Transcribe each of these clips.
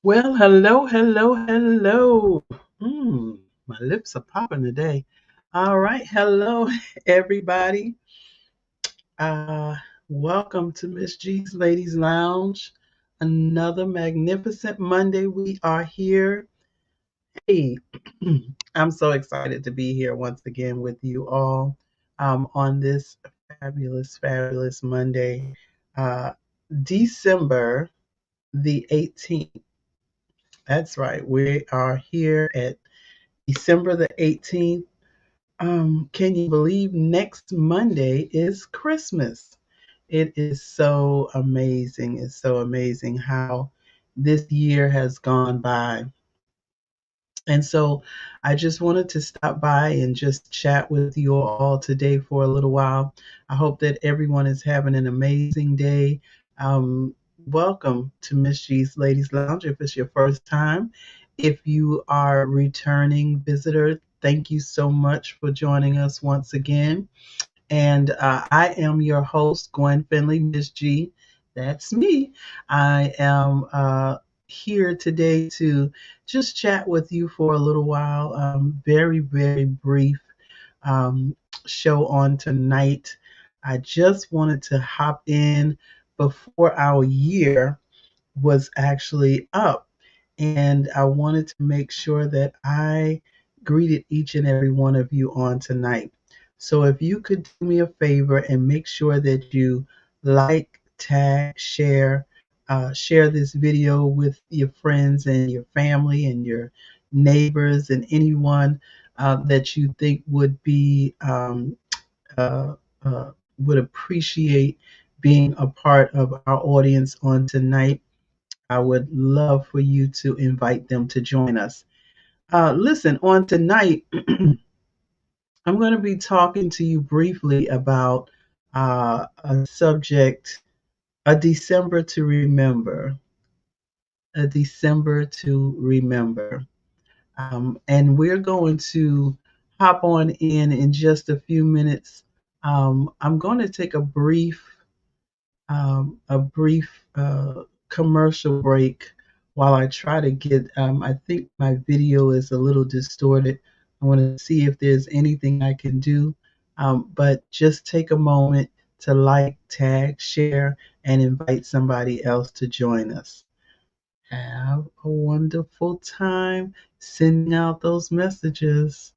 Well, hello, hello, hello. My lips are popping today. All right, hello, everybody. Uh, Welcome to Miss G's Ladies Lounge. Another magnificent Monday. We are here. Hey, I'm so excited to be here once again with you all on this fabulous, fabulous Monday, uh, December the 18th. That's right. We are here at December the 18th. Can you believe next Monday is Christmas? It is so amazing. It's so amazing how this year has gone by. And so I just wanted to stop by and just chat with you all today for a little while. I hope that everyone is having an amazing day. Welcome to Miss G's Ladies Lounge if it's your first time. If you are a returning visitor, thank you so much for joining us once again. And I am your host, Gwen Finley, Miss G. That's me. I am here today to just chat with you for a little while. Very, very brief um, show on tonight. I just wanted to hop in before our year was actually up. And I wanted to make sure that I greeted each and every one of you on tonight. So if you could do me a favor and make sure that you like, tag, share this video with your friends and your family and your neighbors and anyone that you think uh, would appreciate being a part of our audience on tonight. I would love for you to invite them to join us. Listen, on tonight, I'm going to be talking to you briefly about a subject, a December to remember, a December to remember. And we're going to hop on in just a few minutes. I'm going to take a brief commercial break while I try to get. I think my video is a little distorted. I want to see if there's anything I can do. But just take a moment to like, tag, share, and invite somebody else to join us. Have a wonderful time sending out those messages.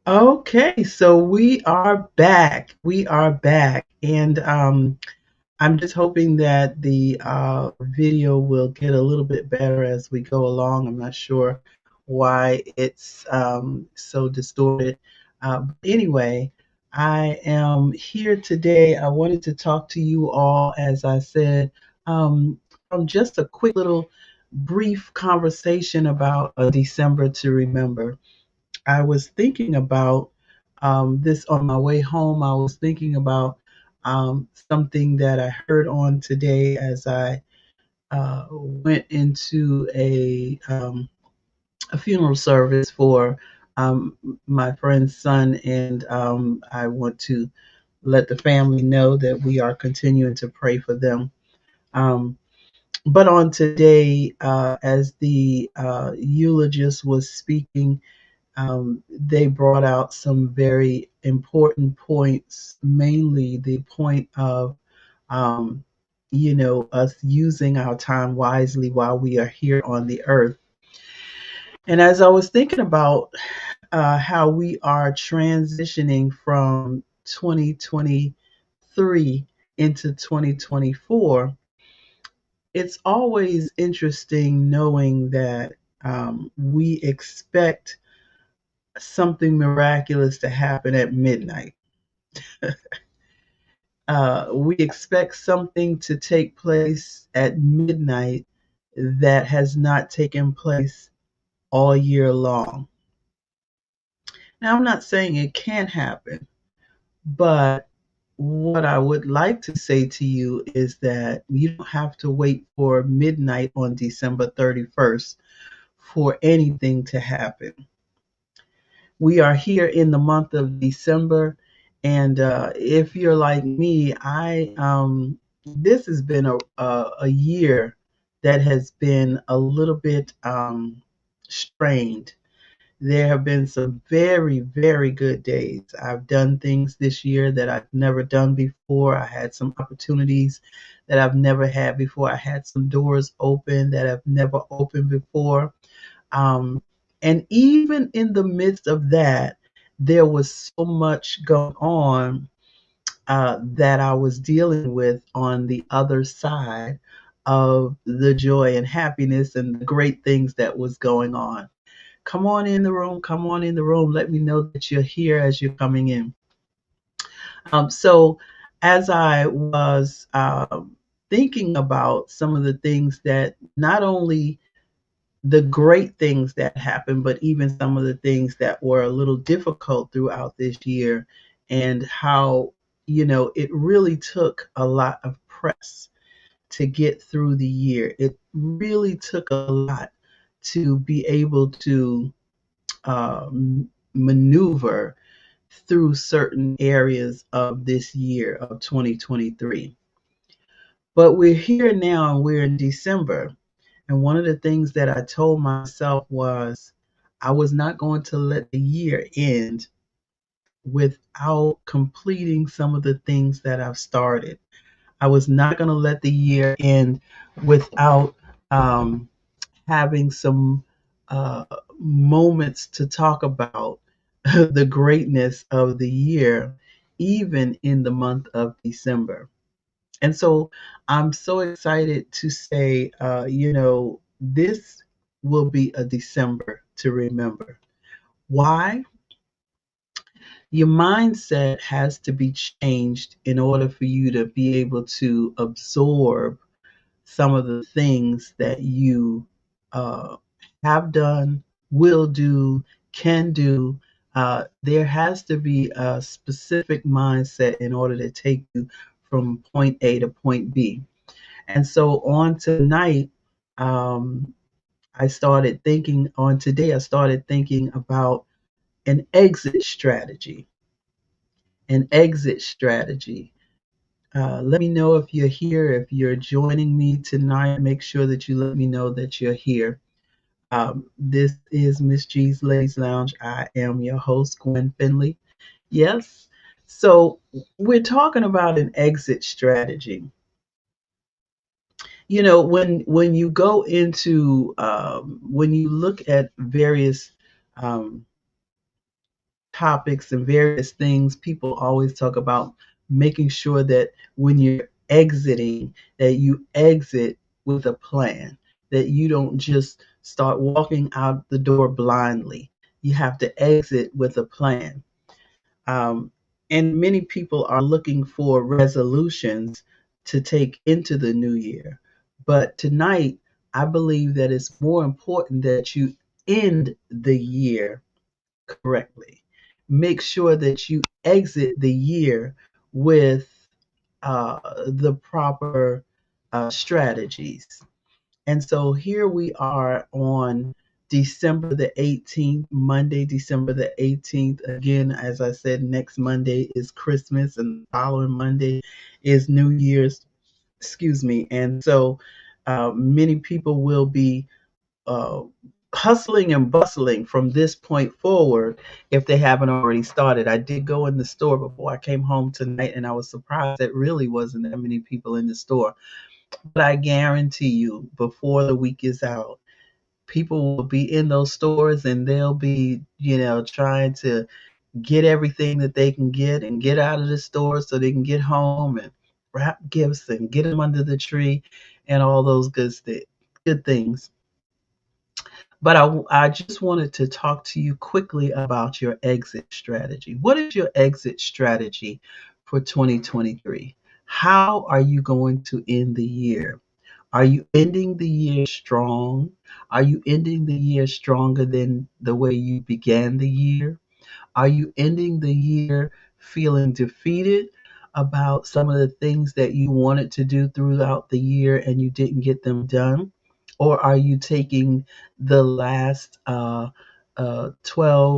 Okay, so we are back. We are back. And I'm just hoping that the video will get a little bit better as we go along. I'm not sure why it's so distorted. But anyway, I am here today. I wanted to talk to you all, as I said, from just a quick little brief conversation about a December to remember. I was thinking about this on my way home. I was thinking about something that I heard on today as I went into a funeral service for my friend's son, and I want to let the family know that we are continuing to pray for them. Um, but on today, as the eulogist was speaking, they brought out some very important points, mainly the point of, um, us using our time wisely while we are here on the earth. And as I was thinking about how we are transitioning from 2023 into 2024, it's always interesting knowing that. we expect something miraculous to happen at midnight. We expect something to take place at midnight that has not taken place all year long. Now, I'm not saying it can't happen, but what I would like to say to you is that you don't have to wait for midnight on December 31st for anything to happen. We are here in the month of December, and if you're like me, I this has been a year that has been a little bit strained. There have been some very, very good days. I've done things this year that I've never done before. I had some opportunities that I've never had before. I had some doors open that I've never opened before. Um, and even in the midst of that, there was so much going on that I was dealing with on the other side of the joy and happiness and the great things that was going on. Come on in the room. Come on in the room. Let me know that you're here as you're coming in. So, as I was thinking about some of the things that not only the great things that happened, but even some of the things that were a little difficult throughout this year, and how, it really took a lot of press to get through the year. It really took a lot to be able to maneuver through certain areas of this year of 2023. But we're here now and we're in December. And one of the things that I told myself was I was not going to let the year end without completing some of the things that I've started. I was not going to let the year end without um, having some uh, moments to talk about the greatness of the year, even in the month of December. And so I'm so excited to say, this will be a December to remember. Why? Your mindset has to be changed in order for you to be able to absorb some of the things that you uh, have done, will do, can do. There has to be a specific mindset in order to take you from point A to point B. And so on tonight, um, I started thinking about an exit strategy. An exit strategy. Let me know if you're here. If you're joining me tonight, make sure that you let me know that you're here. This is Miss G's Ladies Lounge. I am your host, Gwen Finley. Yes. So we're talking about an exit strategy. When you go into when you look at various um, topics and various things, people always talk about making sure that when you're exiting, that you exit with a plan, that you don't just start walking out the door blindly. You have to exit with a plan. Um, and many people are looking for resolutions to take into the new year. But tonight, I believe that it's more important that you end the year correctly. Make sure that you exit the year with the proper strategies. And so here we are on December the 18th, Monday, December the 18th. Again, as I said, next Monday is Christmas and the following Monday is New Year's, excuse me. And so many people will be uh, hustling and bustling from this point forward if they haven't already started. I did go in the store before I came home tonight, and I was surprised that really wasn't that many people in the store. But I guarantee you, before the week is out, people will be in those stores and they'll be, trying to get everything that they can get and get out of the store so they can get home and wrap gifts and get them under the tree and all those good things. But I just wanted to talk to you quickly about your exit strategy. What is your exit strategy for 2023? How are you going to end the year? Are you ending the year strong? Are you ending the year stronger than the way you began the year? Are you ending the year feeling defeated about some of the things that you wanted to do throughout the year and you didn't get them done? Or are you taking the last 12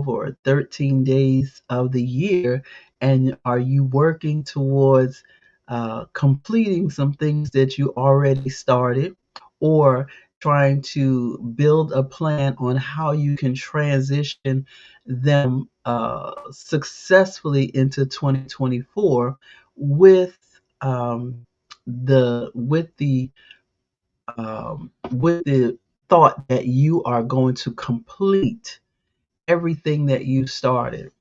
or 13 days of the year and are you working towards completing some things that you already started? Or trying to build a plan on how you can transition them successfully into 2024 with the with the with the thought that you are going to complete everything that you started.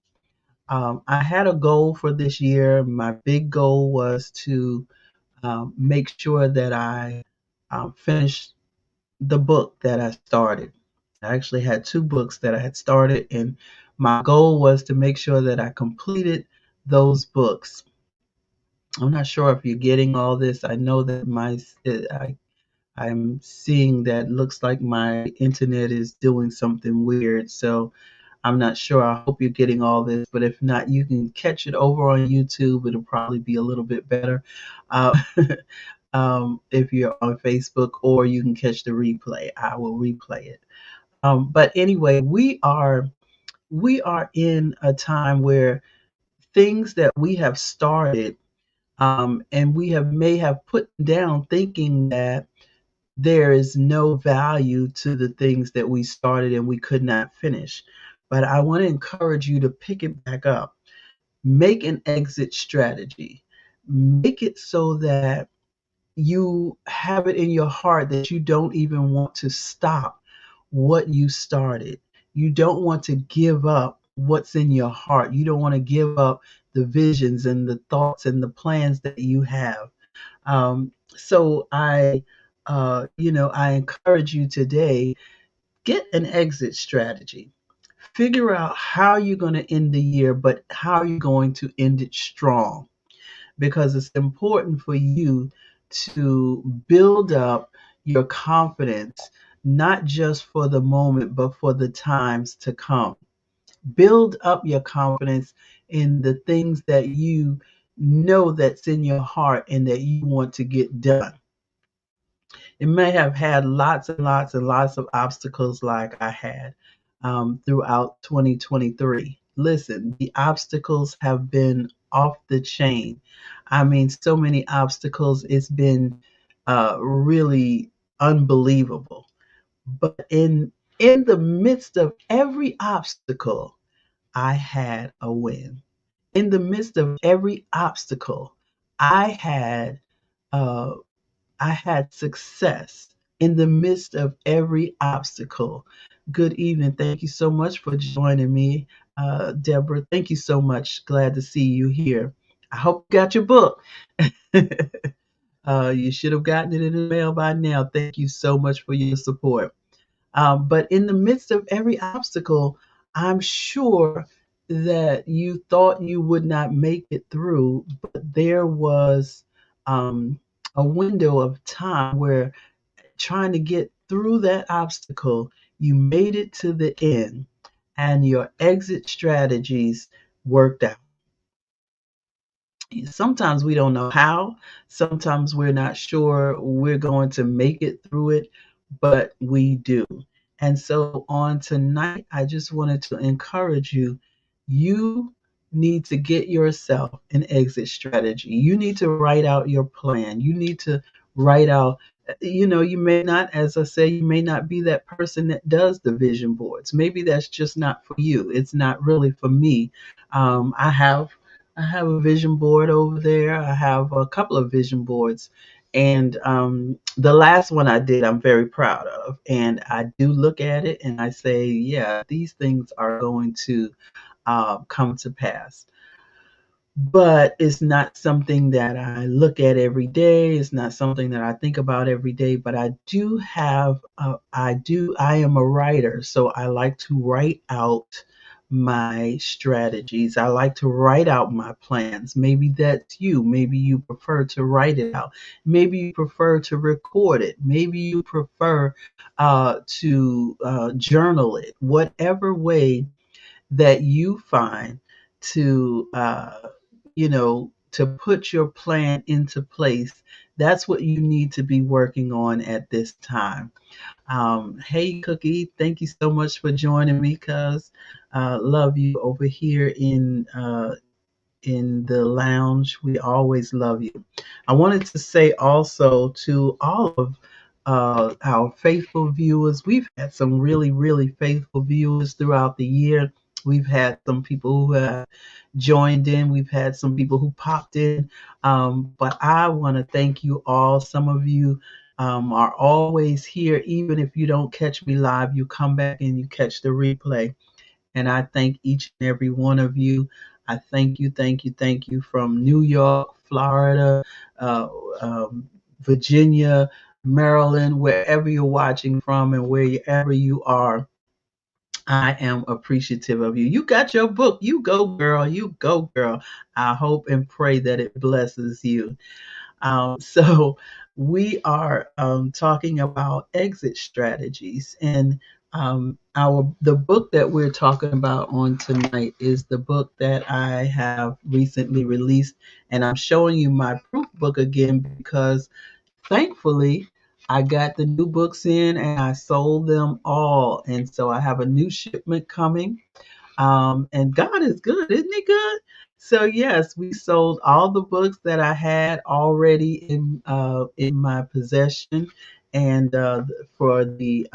I had a goal for this year. My big goal was to make sure that I finished the book that I started. I actually had two books that I had started, and my goal was to make sure that I completed those books. I'm not sure if you're getting all this. I know that I'm seeing that looks like my internet is doing something weird. So I'm not sure. I hope you're getting all this, but if not, you can catch it over on YouTube. It'll probably be a little bit better. Uh, if you're on Facebook, or you can catch the replay. I will replay it. But anyway, we are in a time where things that we have started, and we have may have put down, thinking that there is no value to the things that we started and we could not finish. But I want to encourage you to pick it back up. Make an exit strategy. Make it so that you have it in your heart that you don't even want to stop what you started. You don't want to give up what's in your heart. You don't want to give up the visions and the thoughts and the plans that you have. So I encourage you today, get an exit strategy. Figure out how you're going to end the year, but how you're going to end it strong, because it's important for you to build up your confidence, not just for the moment, but for the times to come. Build up your confidence in the things that you know that's in your heart and that you want to get done. It may have had lots and lots and lots of obstacles like I had throughout 2023. Listen, the obstacles have been off the chain. I mean, so many obstacles, it's been really unbelievable. But in the midst of every obstacle, I had a win. In the midst of every obstacle, I had uh, I had success in the midst of every obstacle. Good evening. Thank you so much for joining me, Deborah. Thank you so much. Glad to see you here. I hope you got your book. You should have gotten it in the mail by now. Thank you so much for your support. But in the midst of every obstacle, I'm sure that you thought you would not make it through, but there was um, a window of time where, trying to get through that obstacle, you made it to the end and your exit strategies worked out. Sometimes we don't know how, sometimes we're not sure we're going to make it through it, but we do. And so on tonight, I just wanted to encourage you. You need to get yourself an exit strategy. You need to write out your plan. You need to write out, you may not, as I say, you may not be that person that does the vision boards. Maybe that's just not for you. It's not really for me. I have a vision board over there. I have a couple of vision boards. And the last one I did, I'm very proud of. And I do look at it and I say, yeah, these things are going to come to pass. but it's not something that I look at every day. It's not something that I think about every day, but I do have, I am a writer, so I like to write out my strategies. I like to write out my plans. Maybe that's you. Maybe you prefer to write it out. Maybe you prefer to record it. Maybe you prefer to journal it. Whatever way that you find to to put your plan into place, that's what you need to be working on at this time. Hey Cookie, thank you so much for joining me, cuz love you over here in the lounge. We always love you. I wanted to say also to all of our faithful viewers, we've had some really, really faithful viewers throughout the year. We've had some people who have joined in, we've had some people who popped in. But I want to thank you all. Some of you are always here, even if you don't catch me live, you come back and you catch the replay. And I thank each and every one of you. I thank you, thank you, thank you from New York, Florida, uh, Virginia, Maryland, wherever you're watching from and wherever you are. I am appreciative of you. You got your book. You go, girl. You go, girl. I hope and pray that it blesses you. So we are talking about exit strategies, and our the book that we're talking about on tonight is the book that I have recently released, and I'm showing you my proof book again because thankfully I got the new books in and I sold them all, and so I have a new shipment coming, and God is good, isn't He good? So yes, we sold all the books that I had already in my possession, and for the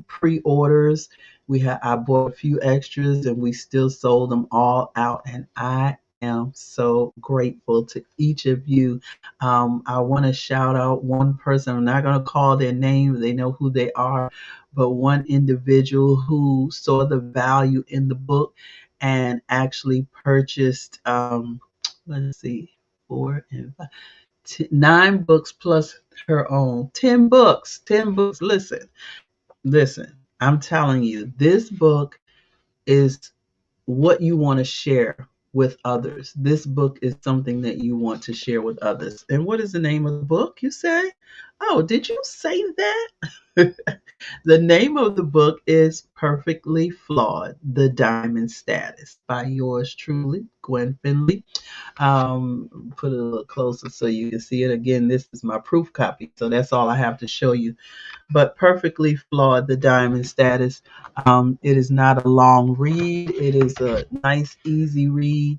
pre-orders, I bought a few extras, and we still sold them all out, and I am so grateful to each of you. I want to shout out one person. I'm not going to call their name; they know who they are, but one individual who saw the value in the book and actually purchased, let's see, four and five, 9 books plus her own, 10 books, 10 books. Listen, I'm telling you, this book is what you want to share with others. This book is something that you want to share with others. And what is the name of the book, you say? Oh, did you say that? The name of the book is Perfectly Flawed, The Diamond Status by yours truly, Gwen Finley. Put it a little closer so you can see it. Again, this is my proof copy, so that's all I have to show you. But Perfectly Flawed, The Diamond Status. It is not a long read. It is a nice, easy read.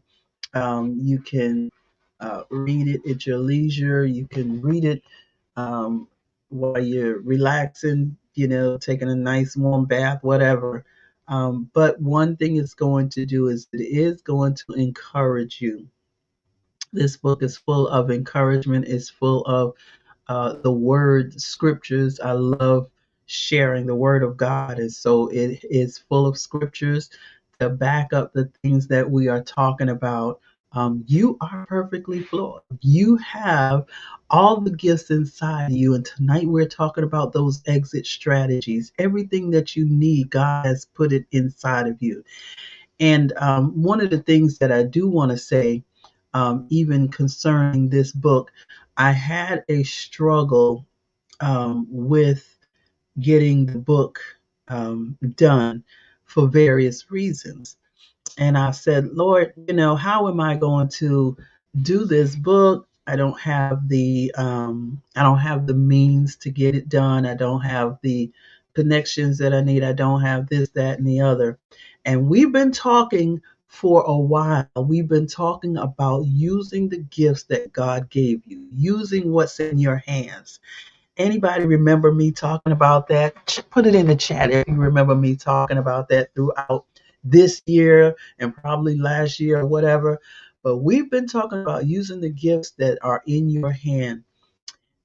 You can read it at your leisure. You can read it while you're relaxing, taking a nice warm bath, whatever. But one thing it's going to do is it is going to encourage you. This book is full of encouragement. It's full of the word scriptures. I love sharing the word of God, and so it is full of scriptures to back up the things that we are talking about. You are perfectly flawed. You have all the gifts inside you, and tonight we're talking about those exit strategies. Everything that you need, God has put it inside of you. And one of the things that I do want to say, even concerning this book, I had a struggle with getting the book done for various reasons. And I said, Lord, how am I going to do this book? I don't have the means to get it done. I don't have the connections that I need. I don't have this, that, and the other. And we've been talking for a while. We've been talking about using the gifts that God gave you, using what's in your hands. Anybody remember me talking about that? Put it in the chat if you remember me talking about that throughout this year and probably last year or whatever. But we've been talking about using the gifts that are in your hand.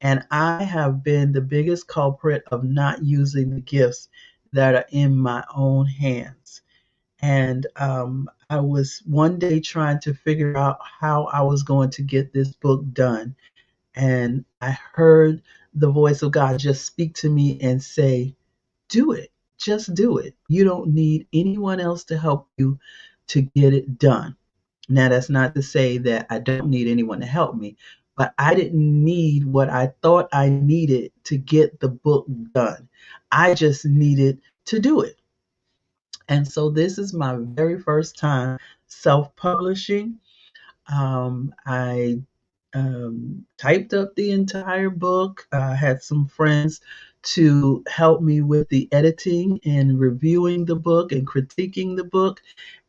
And I have been the biggest culprit of not using the gifts that are in my own hands. And I was one day trying to figure out how I was going to get this book done. And I heard the voice of God just speak to me and say, do it. Just do it. You don't need anyone else to help you to get it done. Now, that's not to say that I don't need anyone to help me, but I didn't need what I thought I needed to get the book done. I just needed to do it. And so this is my very first time self publishing. I typed up the entire book. I had some friends to help me with the editing and reviewing the book and critiquing the book.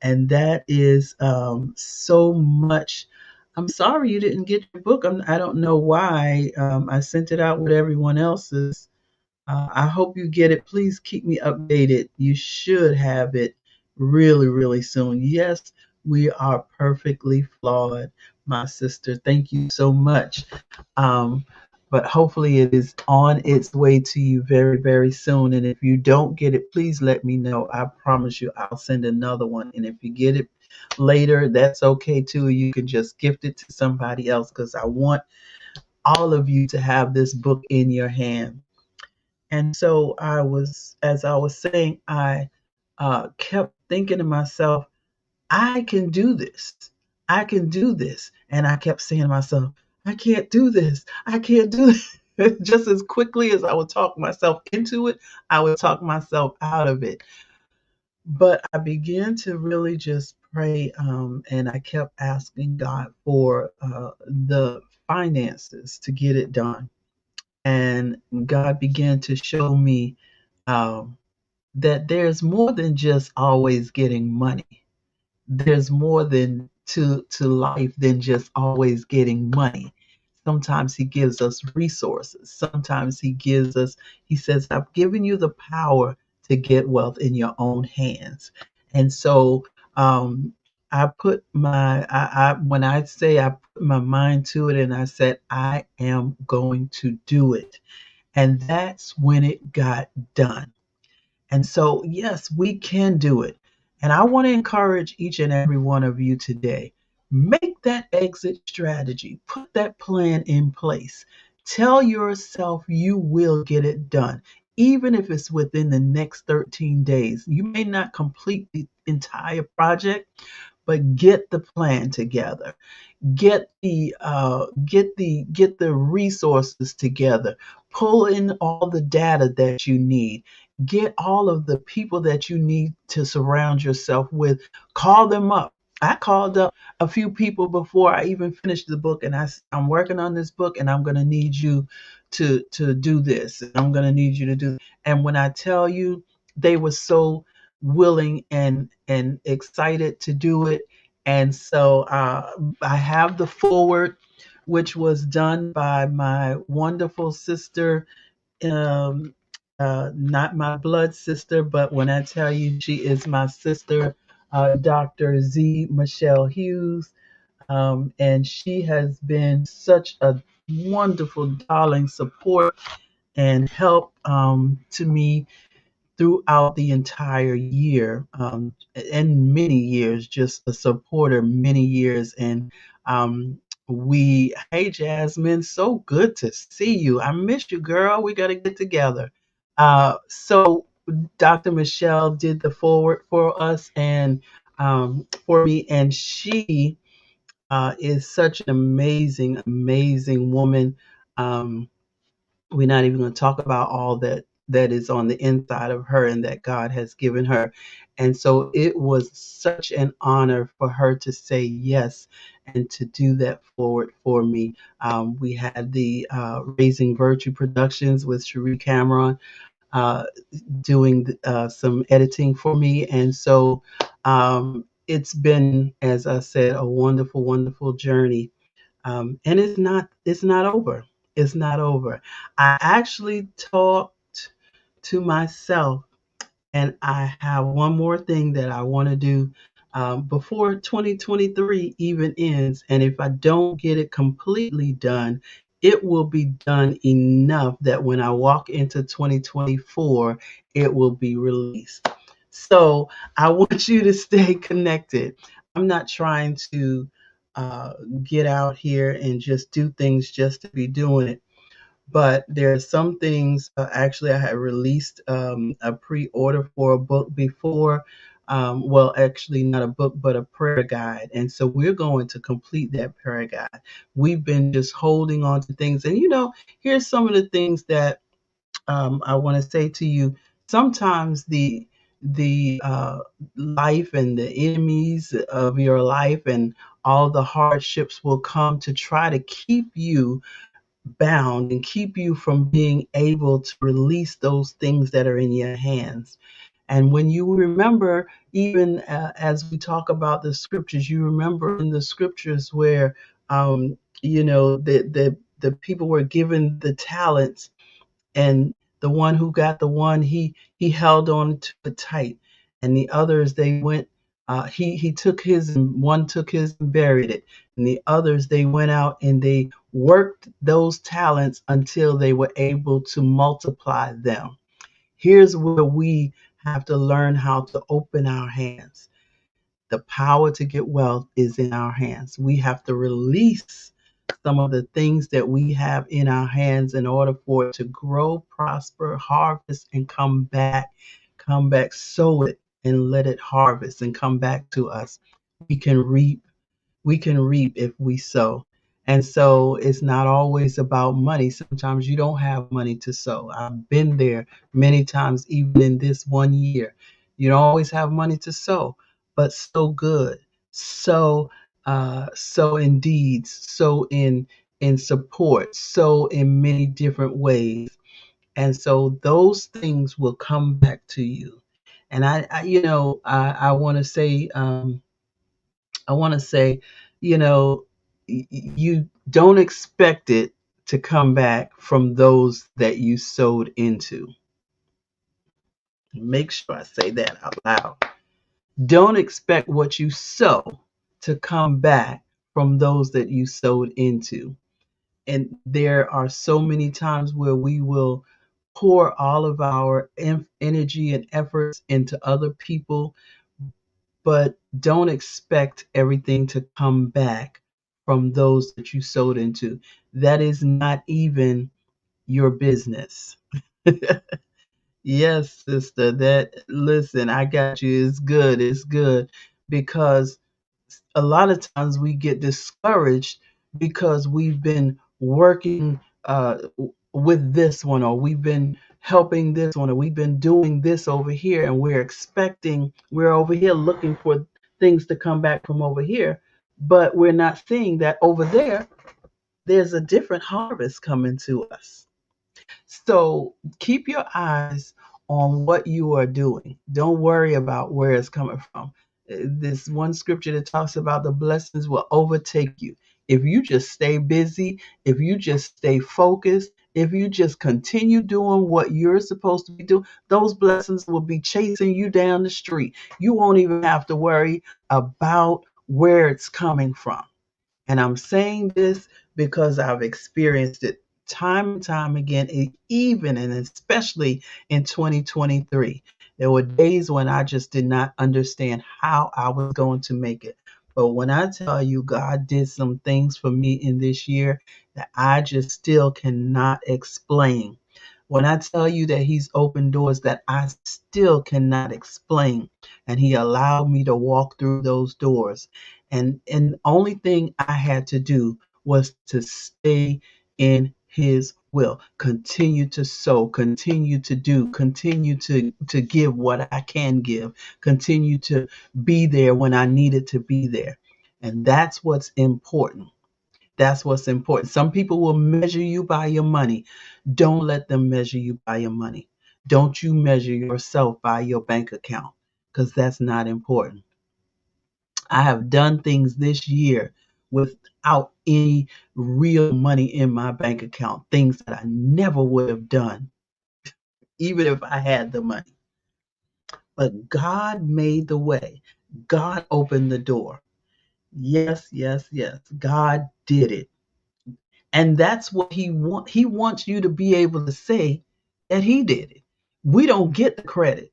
And that is so much. I'm sorry you didn't get your book. I don't know why. I sent it out with everyone else's. I hope you get it. Please keep me updated. You should have it really, really soon. Yes, we are perfectly flawed, my sister. Thank you so much. Um, but hopefully, it is on its way to you very, very soon. And if you don't get it, please let me know. I promise you, I'll send another one. And if you get it later, that's okay too. You can just gift it to somebody else because I want all of you to have this book in your hand. And so as I was saying, I kept thinking to myself, I can do this. I can do this. And I kept saying to myself, I can't do this. I can't do this. Just as quickly as I would talk myself into it, I would talk myself out of it. But I began to really just pray, and I kept asking God for the finances to get it done. And God began to show me um, that there's more than just always getting money. There's more than to life than just always getting money. Sometimes he gives us resources. Sometimes he says, I've given you the power to get wealth in your own hands. And so I put when I say I put my mind to it and I said, I am going to do it. And that's when it got done. And so, yes, we can do it. And I want to encourage each and every one of you today. Make that exit strategy, put that plan in place. Tell yourself you will get it done, even if it's within the next 13 days. You may not complete the entire project, but get the plan together, get the resources together, pull in all the data that you need, get all of the people that you need to surround yourself with, call them up. I called up a few people before I even finished the book, and I'm working on this book, and I'm going to need you to do this, and I'm going to need you to do. And when I tell you, they were so willing and excited to do it. And so I have the forward, which was done by my wonderful sister, um, not my blood sister, but when I tell you she is my sister, Dr. Z. Michelle Hughes. And she has been such a wonderful, darling support and help to me throughout the entire year, and many years, just a supporter many years. And hey Jasmine, so good to see you. I miss you, girl. We got to get together. So Dr. Michelle did the forward for us and for me, and she is such an amazing, amazing woman. Um, we're not even going to talk about all that is on the inside of her and that God has given her. And so it was such an honor for her to say yes and to do that forward for me. We had the Raising Virtue Productions with Cherie Cameron uh, doing some editing for me. And so it's been, as I said, a wonderful, wonderful journey, and it's not over. It's not over. I actually talked to myself, and I have one more thing that I want to do before 2023 even ends. And if I don't get it completely done, it will be done enough that when I walk into 2024, it will be released. So I want you to stay connected. I'm not trying to uh, get out here and just do things just to be doing it. But there are some things, actually, I had released a pre order for a book before. Well, actually, not a book, but a prayer guide. And so we're going to complete that prayer guide. We've been just holding on to things. And, here's some of the things that I want to say to you. Sometimes the life and the enemies of your life and all the hardships will come to try to keep you bound and keep you from being able to release those things that are in your hands. And when you remember, even as we talk about the scriptures, you remember in the scriptures where, the people were given the talents, and the one who got the one, he held on to it tight, and the others, they went, he took his, and one took his and buried it, and the others, they went out and they worked those talents until they were able to multiply them. Here's where we have to learn how to open our hands. The power to get wealth is in our hands. We have to release some of the things that we have in our hands in order for it to grow, prosper, harvest, and come back, sow it and let it harvest and come back to us. We can reap if we sow. And so it's not always about money. Sometimes you don't have money to sow. I've been there many times, even in this 1 year. You don't always have money to sow, but sow good. Sow, sow in deeds, sow in support, sow in many different ways. And so those things will come back to you. And I want to say, you know, you don't expect it to come back from those that you sowed into. Make sure I say that out loud. Don't expect what you sow to come back from those that you sowed into. And there are so many times where we will pour all of our energy and efforts into other people, but don't expect everything to come back from those that you sold into. That is not even your business. Yes, sister, that listen, I got you. It's good. It's good because a lot of times we get discouraged because we've been working with this one, or we've been helping this one, or we've been doing this over here, and we're over here looking for things to come back from over here, but we're not seeing that over there there's a different harvest coming to us. So keep your eyes on what you are doing. Don't worry about where it's coming from. This one scripture that talks about the blessings will overtake you. If you just stay busy, if you just stay focused, if you just continue doing what you're supposed to be doing, those blessings will be chasing you down the street. You won't even have to worry about where it's coming from. And I'm saying this because I've experienced it time and time again, even and especially in 2023. There were days when I just did not understand how I was going to make it. But when I tell you God did some things for me in this year that I just still cannot explain. When I tell you that He's opened doors that I still cannot explain, and He allowed me to walk through those doors. And the only thing I had to do was to stay in His will, continue to sow, continue to do, continue to give what I can give, continue to be there when I needed to be there. And that's what's important. That's what's important. Some people will measure you by your money. Don't let them measure you by your money. Don't you measure yourself by your bank account, because that's not important. I have done things this year without any real money in my bank account, things that I never would have done, even if I had the money. But God made the way, God opened the door. Yes, yes, yes. God did it. And that's what He wants you to be able to say that He did it. We don't get the credit.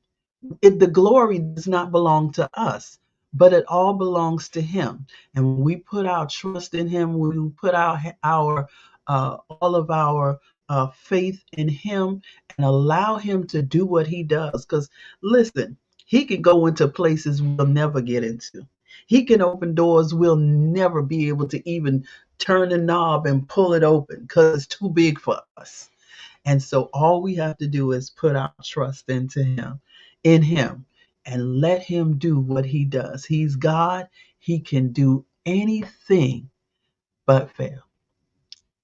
The glory does not belong to us, but it all belongs to Him. And when we put our trust in Him, when we put our all of our faith in Him and allow Him to do what He does. Because listen, He can go into places we'll never get into. He can open doors we'll never be able to even turn the knob and pull it open because it's too big for us. And so all we have to do is put our trust in Him, and let Him do what He does. He's God. He can do anything but fail.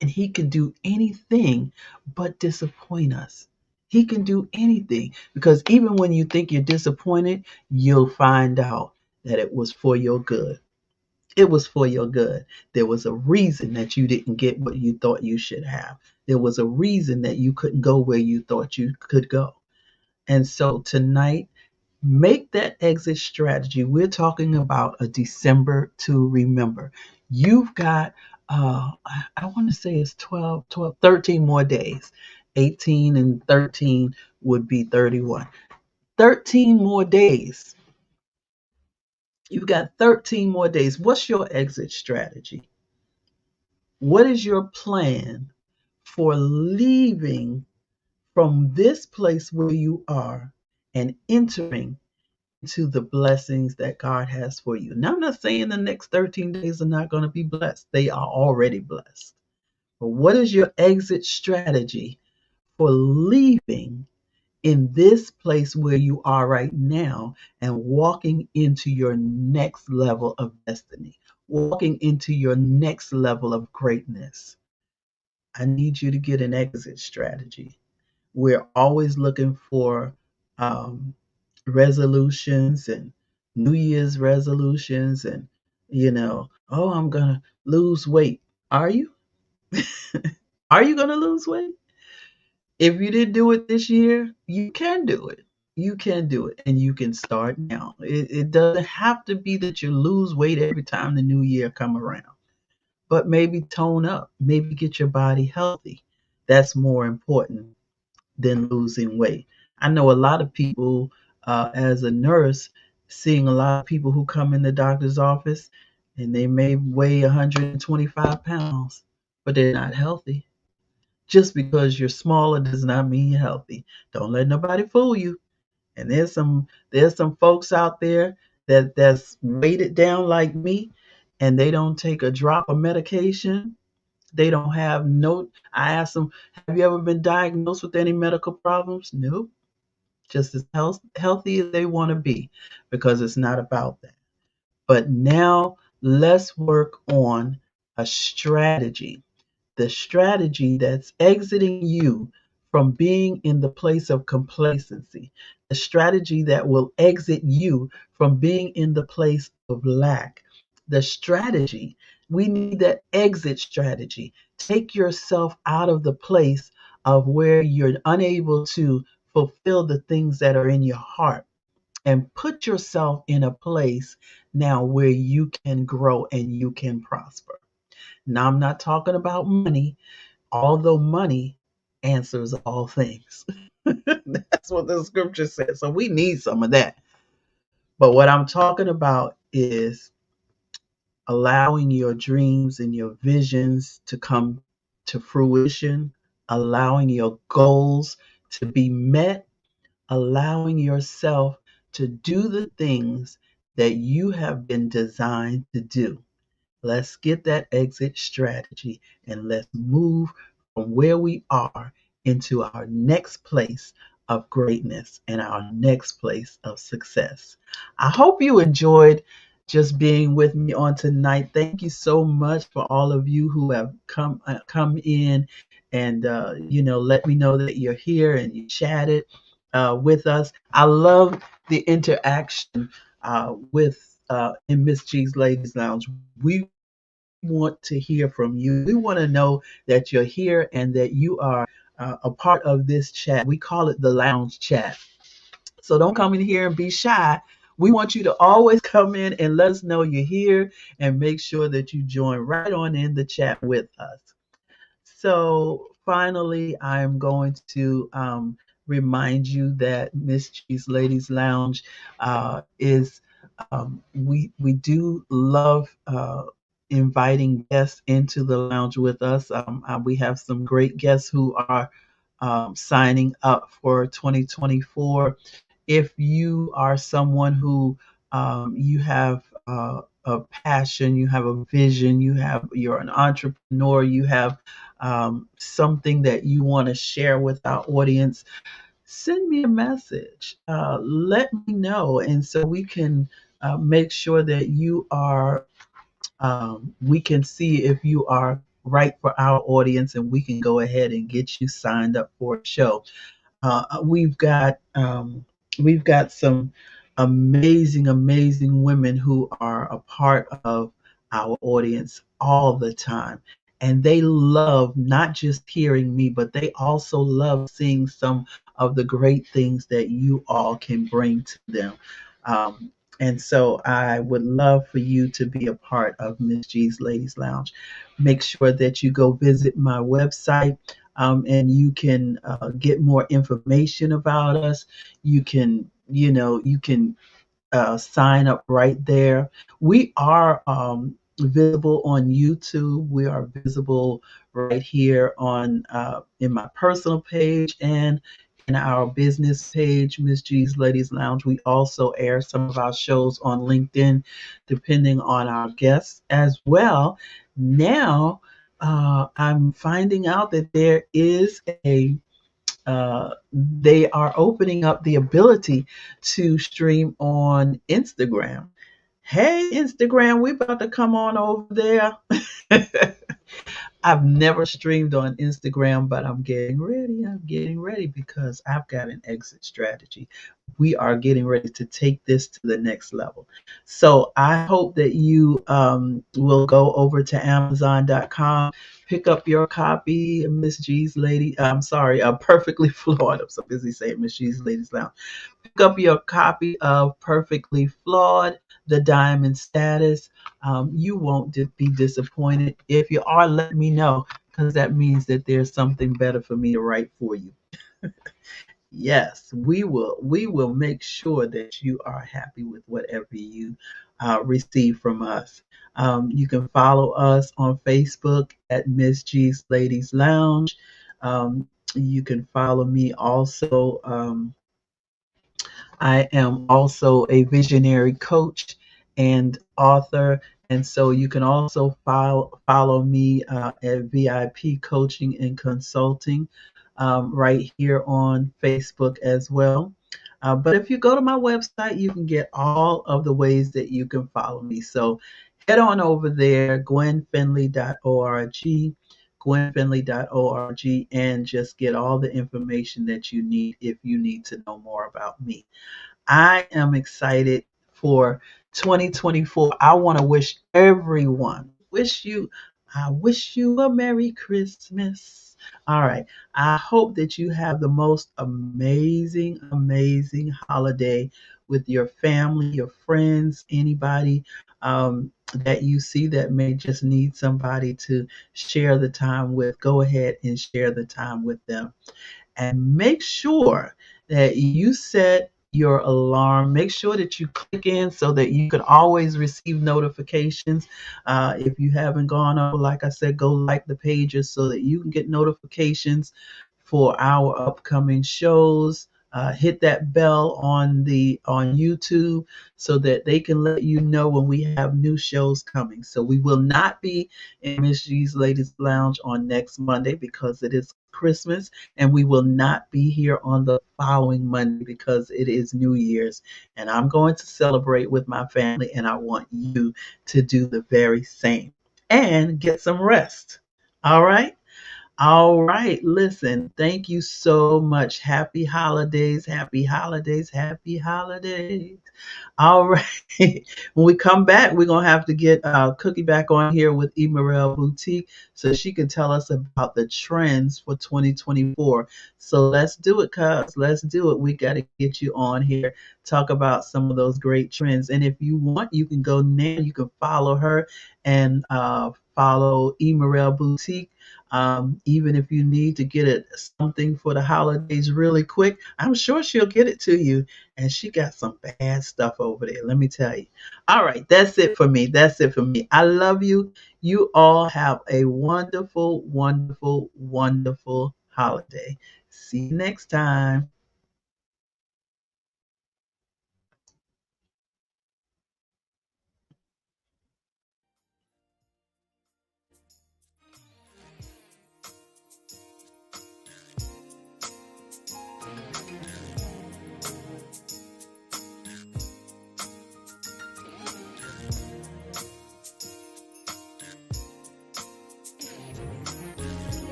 And He can do anything but disappoint us. He can do anything because even when you think you're disappointed, you'll find out that it was for your good. It was for your good. There was a reason that you didn't get what you thought you should have. There was a reason that you couldn't go where you thought you could go. And so tonight, make that exit strategy. We're talking about a December to remember. You've got, I want to say it's 13 more days. 18 and 13 would be 31. 13 more days. You've got 13 more days. What's your exit strategy? What is your plan for leaving from this place where you are and entering into the blessings that God has for you? Now, I'm not saying the next 13 days are not going to be blessed, they are already blessed. But what is your exit strategy for leaving in this place where you are right now and walking into your next level of destiny, walking into your next level of greatness? I need you to get an exit strategy. We're always looking for um, resolutions and New Year's resolutions, and oh, I'm gonna lose weight. Are you? Are you gonna lose weight? If you didn't do it this year, you can do it. You can do it, and you can start now. It doesn't have to be that you lose weight every time the new year come around, but maybe tone up, maybe get your body healthy. That's more important than losing weight. I know a lot of people, as a nurse, seeing a lot of people who come in the doctor's office and they may weigh 125 pounds, but they're not healthy. Just because you're smaller does not mean you're healthy. Don't let nobody fool you. And there's some folks out there that's weighted down like me, and they don't take a drop of medication. They don't have no. I asked them, "Have you ever been diagnosed with any medical problems?" Nope. Just as healthy as they want to be, because it's not about that. But now let's work on a strategy, the strategy that's exiting you from being in the place of complacency, the strategy that will exit you from being in the place of lack, the strategy. We need that exit strategy. Take yourself out of the place of where you're unable to fulfill the things that are in your heart, and put yourself in a place now where you can grow and you can prosper. Now, I'm not talking about money, although money answers all things. That's what the scripture says. So we need some of that. But what I'm talking about is allowing your dreams and your visions to come to fruition, allowing your goals to be met, allowing yourself to do the things that you have been designed to do. Let's get that exit strategy and let's move from where we are into our next place of greatness and our next place of success. I hope you enjoyed just being with me on tonight. Thank you so much for all of you who have come in and let me know that you're here and you chatted with us. I love the interaction with in Miss G's Ladies Lounge. We want to hear from you. We want to know that you're here and that you are a part of this chat. We call it the Lounge Chat. So don't come in here and be shy. We want you to always come in and let us know you're here, and make sure that you join right on in the chat with us. So finally, I'm going to remind you that Miss G's Ladies Lounge is we do love inviting guests into the lounge with us. We have some great guests who are signing up for 2024. If you are someone who you have a passion, you have a vision, you're an entrepreneur, you have something that you want to share with our audience, send me a message. Let me know, and so we can make sure that you are. We can see if you are right for our audience, and we can go ahead and get you signed up for a show. We've got some amazing women who are a part of our audience all the time, and they love not just hearing me, but they also love seeing some of the great things that you all can bring to them. And so I would love for you to be a part of Miss G's Ladies Lounge. Make sure that you go visit my website, and you can get more information about us. You can sign up right there. We are visible on YouTube. We are visible right here on in my personal page and in our business page, Miss G's Ladies Lounge. We also air some of our shows on LinkedIn, depending on our guests as well. Now, I'm finding out that there is a they are opening up the ability to stream on Instagram. Hey, Instagram, we about to come on over there. I've never streamed on Instagram, but I'm getting ready. I'm getting ready because I've got an exit strategy. We are getting ready to take this to the next level. So I hope that you will go over to Amazon.com, pick up your copy of Miss G's Lady. I'm sorry, Perfectly Flawed. I'm so busy saying Miss G's Ladies Lounge. Pick up your copy of Perfectly Flawed, the Diamond Status. You won't be disappointed. If you are, let me know, because that means that there's something better for me to write for you. Yes, we will. We will make sure that you are happy with whatever you receive from us. You can follow us on Facebook at Miss G's Ladies Lounge. You can follow me also. I am also a visionary coach and author. And so you can also follow me at VIP Coaching and Consulting right here on Facebook as well. But if you go to my website, you can get all of the ways that you can follow me. So head on over there, gwenfinley.org, gwenfinley.org, and just get all the information that you need if you need to know more about me. I am excited for 2024. I want to I wish you a Merry Christmas. All right. I hope that you have the most amazing holiday with your family, your friends, anybody that you see that may just need somebody to share the time with. Go ahead and share the time with them, and make sure that you set your alarm. Make sure that you click in so that you can always receive notifications. If you haven't gone over, like I said, go like the pages so that you can get notifications for our upcoming shows. Hit that bell on YouTube so that they can let you know when we have new shows coming. So we will not be in Miss G's Ladies Lounge on next Monday because it is Christmas, and we will not be here on the following Monday because it is New Year's, and I'm going to celebrate with my family, and I want you to do the very same and get some rest. All right. All right, listen, thank you so much. Happy holidays, happy holidays, happy holidays. All right. When we come back, we're going to have to get Cookie back on here with Emerald Boutique so she can tell us about the trends for 2024. So let's do it, cuz. Let's do it. We got to get you on here, talk about some of those great trends. And if you want, you can go now. You can follow her and follow Emerald Boutique Even if you need to get it something for the holidays really quick, I'm sure she'll get it to you. And she got some bad stuff over there, let me tell you. All right, that's it for me. That's it for me. I love you. You all have a wonderful, wonderful, wonderful holiday. See you next time.